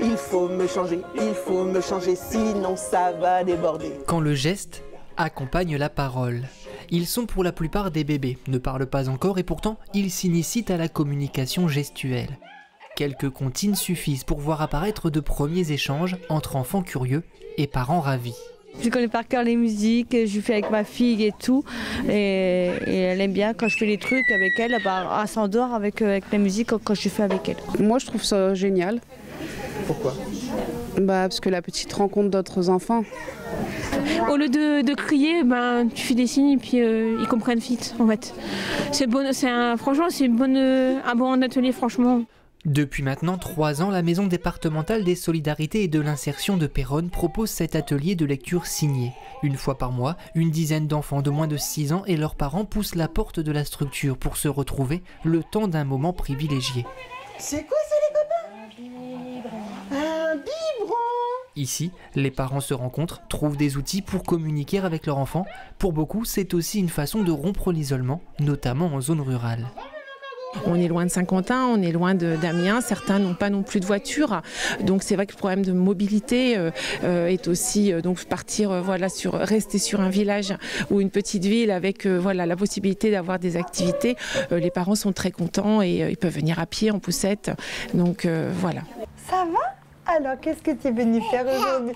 il faut me changer, sinon ça va déborder. Quand le geste accompagne la parole. Ils sont pour la plupart des bébés, ne parlent pas encore et pourtant ils s'initient à la communication gestuelle. Quelques comptines suffisent pour voir apparaître de premiers échanges entre enfants curieux et parents ravis. Je connais par cœur les musiques, je fais avec ma fille et tout, et elle aime bien quand je fais les trucs avec elle, elle s'endort avec la musique quand je fais avec elle. Moi je trouve ça génial. Pourquoi ? Parce que la petite rencontre d'autres enfants. Au lieu de crier, tu fais des signes et puis ils comprennent vite en fait. Franchement c'est un bon atelier franchement. Depuis maintenant 3 ans, la Maison départementale des solidarités et de l'insertion de Péronne propose cet atelier de lecture signée. Une fois par mois, une dizaine d'enfants de moins de 6 ans et leurs parents poussent la porte de la structure pour se retrouver le temps d'un moment privilégié. C'est quoi ça les copains ? Un biberon. Ici, les parents se rencontrent, trouvent des outils pour communiquer avec leur enfant. Pour beaucoup, c'est aussi une façon de rompre l'isolement, notamment en zone rurale. On est loin de Saint-Quentin, on est loin d'Amiens, certains n'ont pas non plus de voiture. Donc c'est vrai que le problème de mobilité est aussi rester sur un village ou une petite ville avec la possibilité d'avoir des activités. Les parents sont très contents et ils peuvent venir à pied, en poussette. Donc voilà. Ça va ? Alors qu'est-ce que tu es venu faire aujourd'hui ?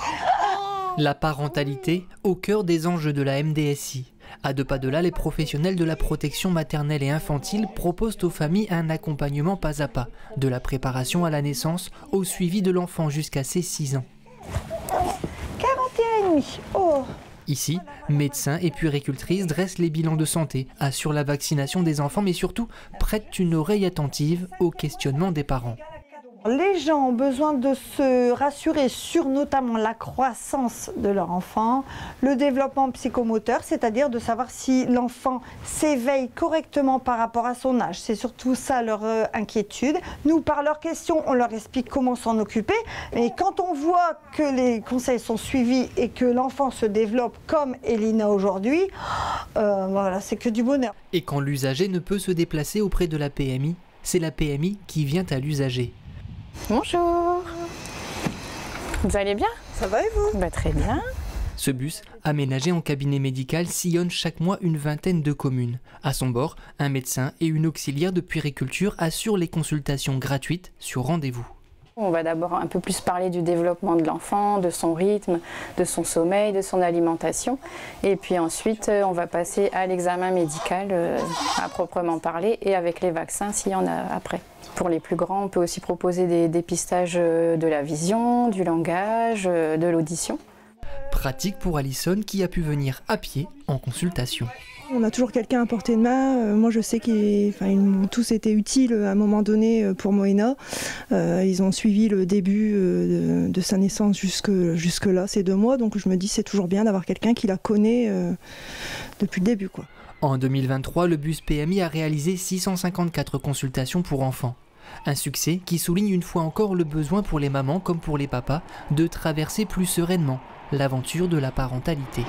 La parentalité au cœur des enjeux de la MDSI. À 2 pas de là, les professionnels de la protection maternelle et infantile proposent aux familles un accompagnement pas à pas, de la préparation à la naissance au suivi de l'enfant jusqu'à ses 6 ans. 41,5. Oh. Ici, médecins et puéricultrices dressent les bilans de santé, assurent la vaccination des enfants, mais surtout prêtent une oreille attentive aux questionnements des parents. Les gens ont besoin de se rassurer sur notamment la croissance de leur enfant, le développement psychomoteur, c'est-à-dire de savoir si l'enfant s'éveille correctement par rapport à son âge. C'est surtout ça leur inquiétude. Nous, par leurs questions, on leur explique comment s'en occuper. Et quand on voit que les conseils sont suivis et que l'enfant se développe comme Elina aujourd'hui, voilà, c'est que du bonheur. Et quand l'usager ne peut se déplacer auprès de la PMI, c'est la PMI qui vient à l'usager. Bonjour. Vous allez bien? Ça va et vous? Très bien. Ce bus, aménagé en cabinet médical, sillonne chaque mois une vingtaine de communes. À son bord, un médecin et une auxiliaire de puériculture assurent les consultations gratuites sur rendez-vous. On va d'abord un peu plus parler du développement de l'enfant, de son rythme, de son sommeil, de son alimentation. Et puis ensuite, on va passer à l'examen médical à proprement parler et avec les vaccins s'il y en a après. Pour les plus grands, on peut aussi proposer des dépistages de la vision, du langage, de l'audition. Pratique pour Alison qui a pu venir à pied en consultation. On a toujours quelqu'un à portée de main. Moi, je sais qu'ils m'ont tous été utiles à un moment donné pour Moena. Ils ont suivi le début de sa naissance jusque-là, ces 2 mois. Donc je me dis c'est toujours bien d'avoir quelqu'un qui la connaît depuis le début, quoi. En 2023, le bus PMI a réalisé 654 consultations pour enfants. Un succès qui souligne une fois encore le besoin pour les mamans comme pour les papas de traverser plus sereinement l'aventure de la parentalité.